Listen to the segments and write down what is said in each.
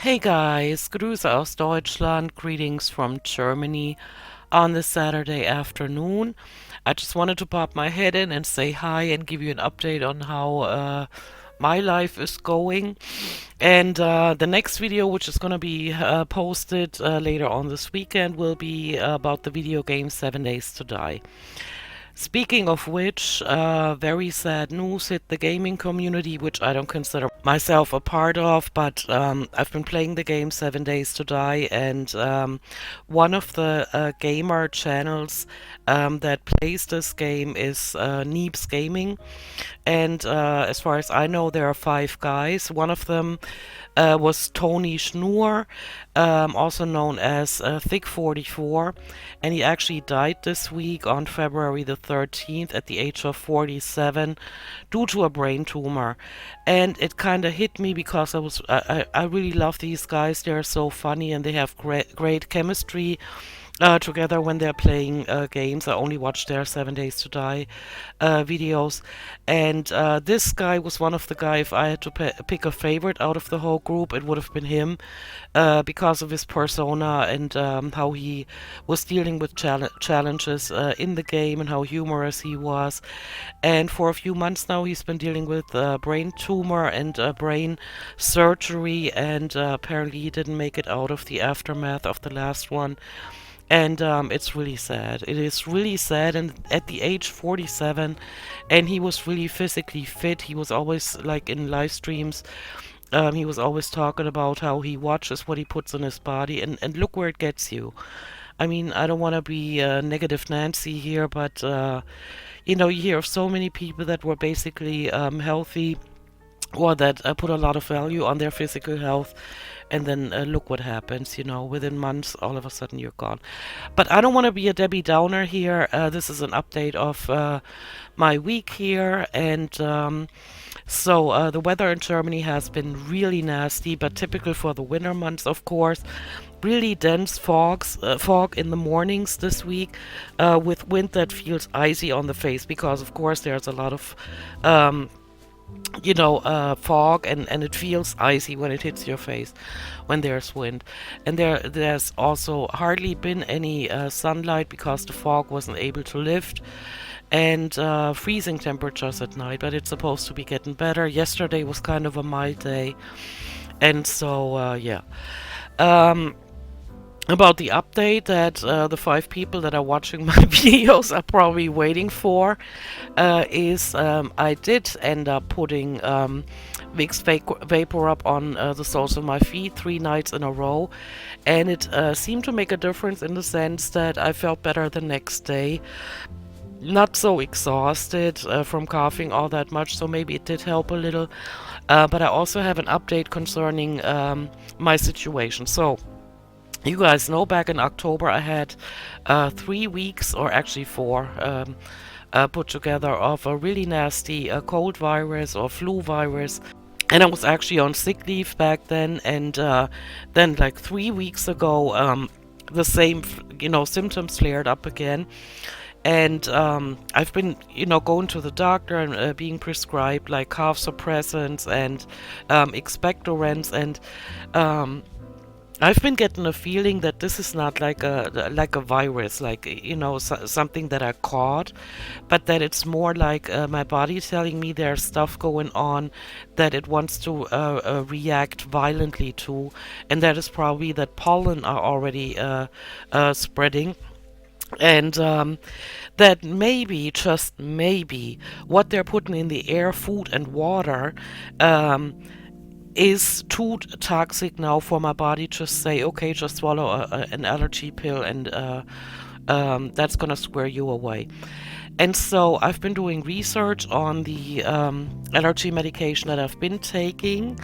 Hey guys, Grüße aus Deutschland, greetings from Germany on this Saturday afternoon. I just wanted to pop my head in and say hi and give you an update on how my life is going. And the next video, which is going to be posted later on this weekend, will be about the video game 7 Days to Die. Speaking of which, very sad news hit the gaming community, which I don't consider myself a part of, but I've been playing the game 7 Days to Die, and one of the gamer channels that plays this game is Neebs Gaming. And as far as I know, there are five guys. One of them was Tony Schnur, also known as Thick 44, and he actually died this week on February the 13th at the age of 47 due to a brain tumor. And it kind of hit me because I really love these guys. They're so funny and they have great chemistry together when they're playing games. I only watch their 7 Days to Die videos. And this guy was one of the guys, if I had to pick a favorite out of the whole group, it would have been him because of his persona and how he was dealing with challenges in the game and how humorous he was. And for a few months now, he's been dealing with brain tumor and brain surgery, and apparently he didn't make it out of the aftermath of the last one. And it's really sad. It is really sad. And at the age 47, and he was really physically fit. He was always like in live streams. He was always talking about how he watches what he puts in his body, and look where it gets you. I mean, I don't want to be negative Nancy here, but you hear of so many people that were basically healthy or that put a lot of value on their physical health, and then look what happens, within months all of a sudden you're gone. But I don't want to be a Debbie Downer here. This is an update of my week here, and so the weather in Germany has been really nasty, but typical for the winter months, of course. Really dense fog in the mornings this week, with wind that feels icy on the face because, of course, there's a lot of um, fog, and it feels icy when it hits your face when there's wind. And there's also hardly been any sunlight because the fog wasn't able to lift, and freezing temperatures at night, but it's supposed to be getting better. Yesterday was kind of a mild day, and so yeah. Um, about the update that the five people that are watching my videos are probably waiting for is I did end up putting Vicks Vaporub on the soles of my feet 3 nights in a row, and it seemed to make a difference in the sense that I felt better the next day. Not so exhausted from coughing all that much, so maybe it did help a little. But I also have an update concerning my situation. So, you guys know back in October I had 3 weeks, or actually four, put together of a really nasty cold virus or flu virus. And I was actually on sick leave back then, and then like 3 weeks ago, the same, symptoms flared up again. And I've been, going to the doctor and being prescribed like cough suppressants and expectorants, and I've been getting a feeling that this is not like a virus, like something that I caught, but that it's more like my body telling me there's stuff going on that it wants to react violently to, and that is probably that pollen are already spreading. And that maybe, just maybe, what they're putting in the air, food and water, is too toxic now for my body to say, okay, just swallow an allergy pill, and that's gonna scare you away. And so I've been doing research on the allergy medication that I've been taking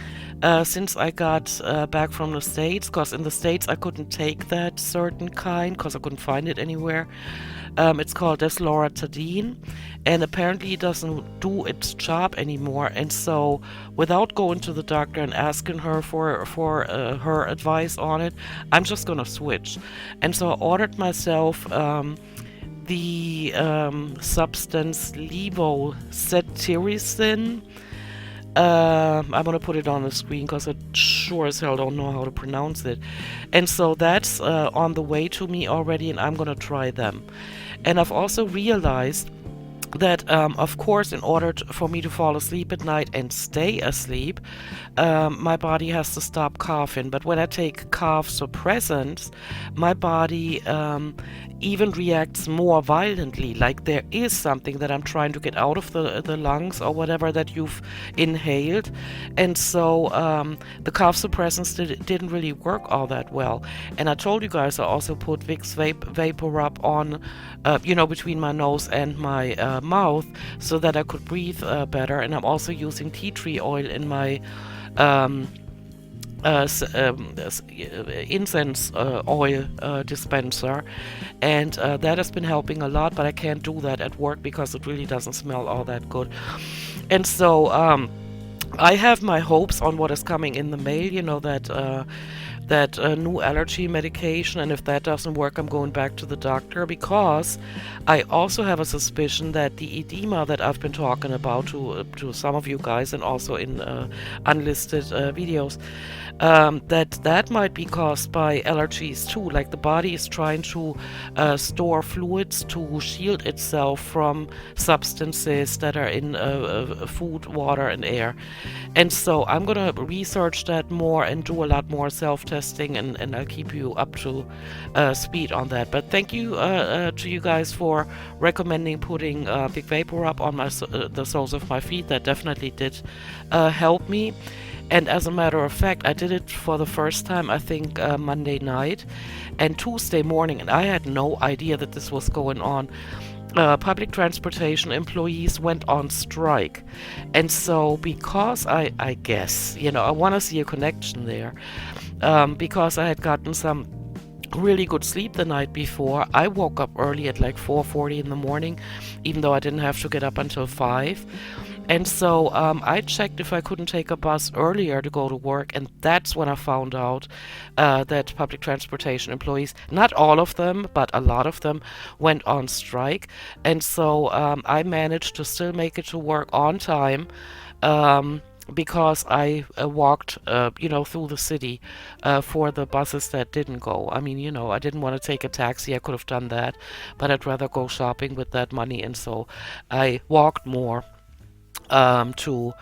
since I got back from the States, because in the States I couldn't take that certain kind because I couldn't find it anywhere. It's called desloratadine, and apparently it doesn't do its job anymore. And so, without going to the doctor and asking her for her advice on it, I'm just gonna switch. And so I ordered myself the substance levocetirizine, I'm gonna put it on the screen because I sure as hell don't know how to pronounce it. And so that's on the way to me already, and I'm gonna try them. And I've also realized that, of course, in order for me to fall asleep at night and stay asleep, my body has to stop coughing. But when I take cough suppressants, my body even reacts more violently. Like there is something that I'm trying to get out of the lungs or whatever that you've inhaled. And so the cough suppressants didn't really work all that well. And I told you guys I also put Vicks Vaporub on, between my nose and my mouth so that I could breathe better. And I'm also using tea tree oil in my um, incense oil dispenser, and that has been helping a lot, but I can't do that at work because it really doesn't smell all that good. And so I have my hopes on what is coming in the mail, that new allergy medication, and if that doesn't work, I'm going back to the doctor, because I also have a suspicion that the edema that I've been talking about to some of you guys, and also in unlisted videos, that might be caused by allergies too. Like the body is trying to store fluids to shield itself from substances that are in food, water, and air. And so I'm gonna research that more and do a lot more self-testing, and I'll keep you up to speed on that. But thank you to you guys for recommending putting Big Vaporub on the soles of my feet. That definitely did help me. And as a matter of fact, I did it for the first time, I think, Monday night and Tuesday morning, and I had no idea that this was going on. Public transportation employees went on strike. And so because I guess, I want to see a connection there, because I had gotten some really good sleep the night before, I woke up early at like 4:40 in the morning, even though I didn't have to get up until 5. And so I checked if I couldn't take a bus earlier to go to work, and that's when I found out that public transportation employees, not all of them, but a lot of them, went on strike. And so I managed to still make it to work on time. Because I walked, through the city for the buses that didn't go. I mean, I didn't want to take a taxi. I could have done that, but I'd rather go shopping with that money, and so I walked more to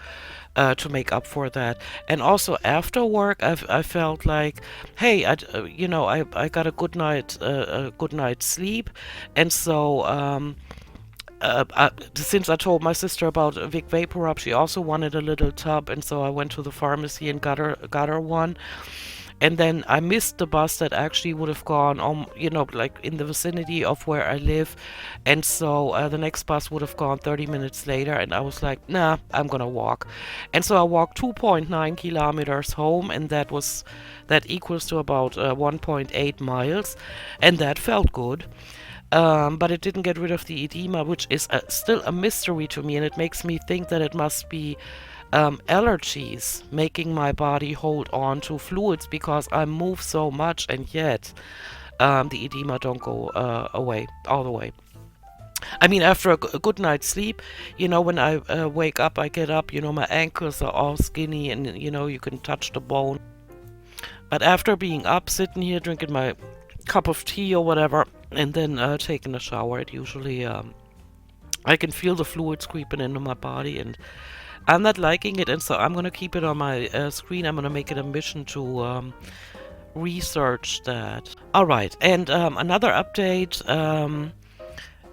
make up for that. And also after work, I felt like, hey, I got a good night's sleep, and so. Since I told my sister about Vic Vaporub, she also wanted a little tub, and so I went to the pharmacy and got her one. And then I missed the bus that actually would have gone on, like in the vicinity of where I live. And so the next bus would have gone 30 minutes later. And I was like, nah, I'm going to walk. And so I walked 2.9 kilometers home. And that equals to about 1.8 miles. And that felt good. But it didn't get rid of the edema, which is still a mystery to me. And it makes me think that it must be allergies making my body hold on to fluids, because I move so much, and yet the edema don't go away all the way. I mean, after a good night's sleep, when I wake up, I get up, my ankles are all skinny, and you can touch the bone. But after being up, sitting here drinking my cup of tea or whatever, and then taking a shower, it usually I can feel the fluids creeping into my body, and I'm not liking it, and so I'm gonna keep it on my screen. I'm gonna make it a mission to research that. All right, and another update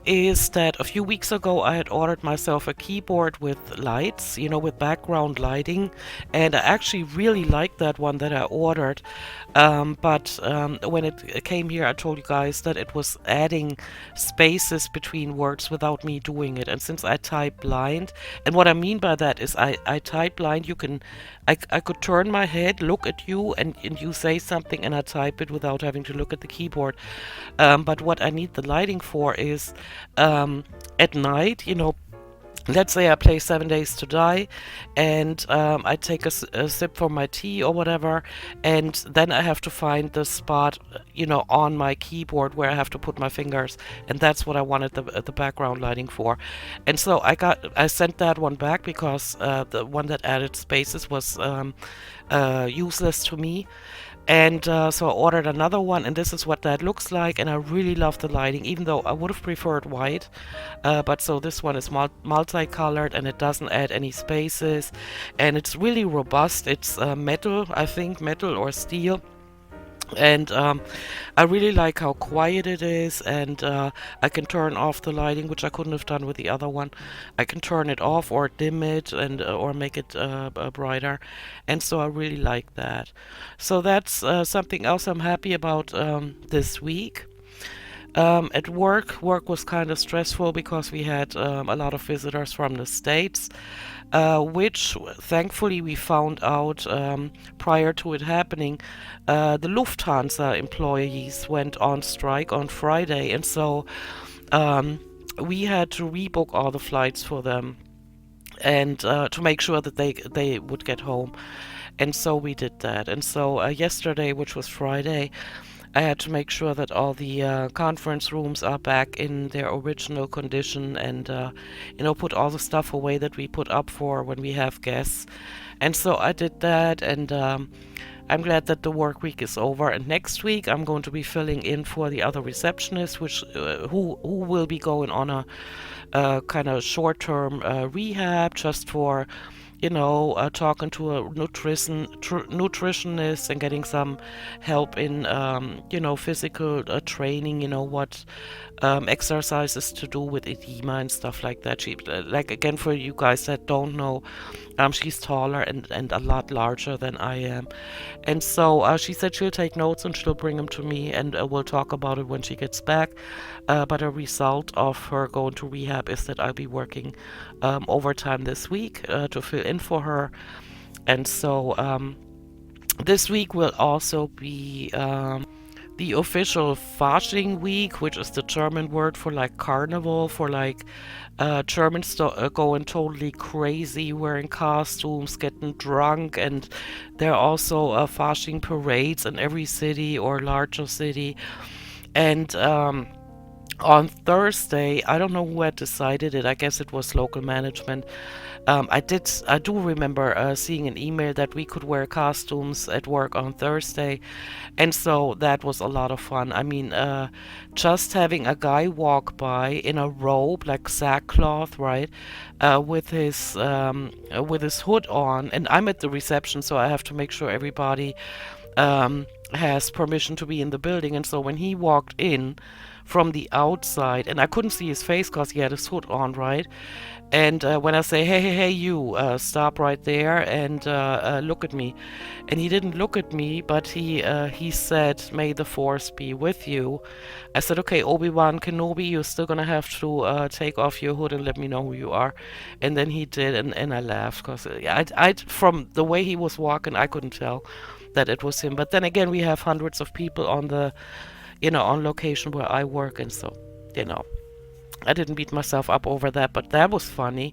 is that a few weeks ago I had ordered myself a keyboard with lights, with background lighting, and I actually really liked that one that I ordered. But when it came here, I told you guys that it was adding spaces between words without me doing it. And since I type blind, and what I mean by that is I type blind, I could turn my head, look at you, and you say something, and I type it without having to look at the keyboard. But what I need the lighting for is at night, let's say I play 7 Days to Die, and I take a sip from my tea or whatever, and then I have to find the spot, on my keyboard where I have to put my fingers, and that's what I wanted the background lighting for. And so I sent that one back because the one that added spaces was useless to me. And so I ordered another one, and this is what that looks like. And I really love the lighting, even though I would have preferred white. But so this one is multicolored, and it doesn't add any spaces. And it's really robust. It's metal, I think, metal or steel. And I really like how quiet it is, and I can turn off the lighting, which I couldn't have done with the other one. I can turn it off or dim it, and or make it brighter, and so I really like that. So that's something else I'm happy about this week. At work was kind of stressful because we had a lot of visitors from the States, which thankfully we found out prior to it happening. The Lufthansa employees went on strike on Friday, and so um, we had to rebook all the flights for them and to make sure that they would get home. And so we did that. And so yesterday, which was Friday, I had to make sure that all the conference rooms are back in their original condition, and put all the stuff away that we put up for when we have guests. And so I did that, and I'm glad that the work week is over. And next week I'm going to be filling in for the other receptionist, which who will be going on a kind of short-term rehab just for talking to a nutritionist and getting some help in, physical training, what exercises to do with edema and stuff like that. She, like, again, for you guys that don't know, she's taller and a lot larger than I am. And so she said she'll take notes and she'll bring them to me, and we'll talk about it when she gets back. But a result of her going to rehab is that I'll be working overtime this week to fill in for her. And so this week will also be the official Fasching week, which is the German word for like carnival, for like Germans going totally crazy, wearing costumes, getting drunk, and there are also Fasching parades in every city or larger city. And on Thursday, I don't know who had decided it. I guess it was local management. I do remember seeing an email that we could wear costumes at work on Thursday, and so that was a lot of fun. I mean, just having a guy walk by in a robe, like sackcloth, right, with his hood on, and I'm at the reception, so I have to make sure everybody has permission to be in the building. And so when he walked in from the outside, and I couldn't see his face because he had his hood on, right? And when I say, hey, hey, hey, you, stop right there and look at me. And he didn't look at me, but he said, may the force be with you. I said, okay, Obi-Wan Kenobi, you're still going to have to take off your hood and let me know who you are. And then he did, and I laughed because from the way he was walking, I couldn't tell that it was him. But then again, we have hundreds of people on location where I work, and so, I didn't beat myself up over that, but that was funny.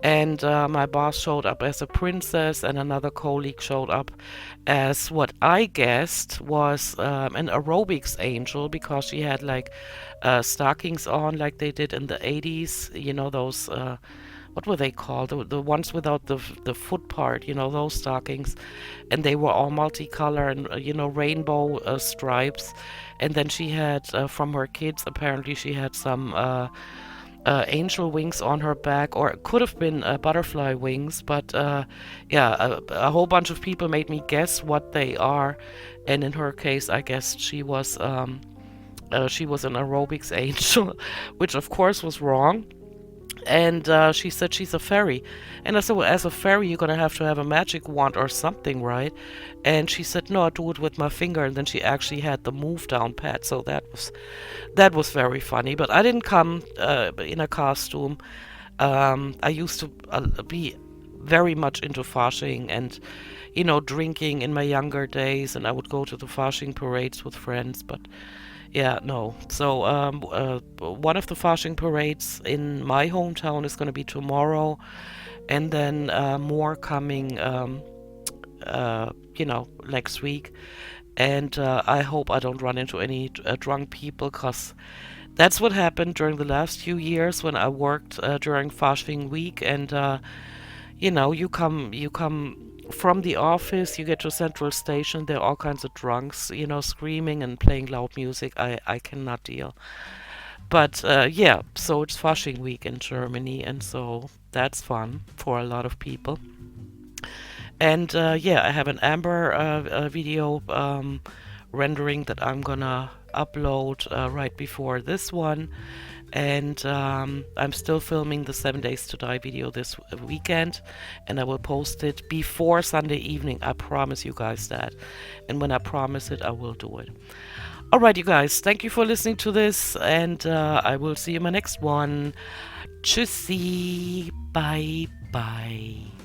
And my boss showed up as a princess, and another colleague showed up as what I guessed was an aerobics angel, because she had like stockings on like they did in the 80s, those what were they called? The ones without the foot part, those stockings. And they were all multicolored and, rainbow stripes. And then she had, from her kids, apparently she had some angel wings on her back, or it could have been butterfly wings. But yeah, a whole bunch of people made me guess what they are. And in her case, I guess she was an aerobics angel, which of course was wrong. And she said she's a fairy. And I said, well, as a fairy, you're going to have a magic wand or something, right? And she said, no, I do it with my finger. And then she actually had the move down pat. So that was very funny. But I didn't come in a costume. I used to be very much into Fasching and, drinking in my younger days. And I would go to the Fasching parades with friends. But Yeah, no. So, one of the Fasching parades in my hometown is going to be tomorrow, and then more coming, next week. And I hope I don't run into any drunk people, because that's what happened during the last few years when I worked during Fasching week. And you come from the office, you get to Central Station, there are all kinds of drunks, screaming and playing loud music. I cannot deal. But yeah, so it's Fasching week in Germany, and so that's fun for a lot of people. And yeah, I have an Amber video rendering that I'm gonna upload right before this one. And I'm still filming the 7 Days to Die video this weekend, and I will post it before Sunday evening. I promise you guys that. And when I promise it, I will do it. All right, you guys, thank you for listening to this, and I will see you in my next one. Tschüssi. Bye bye.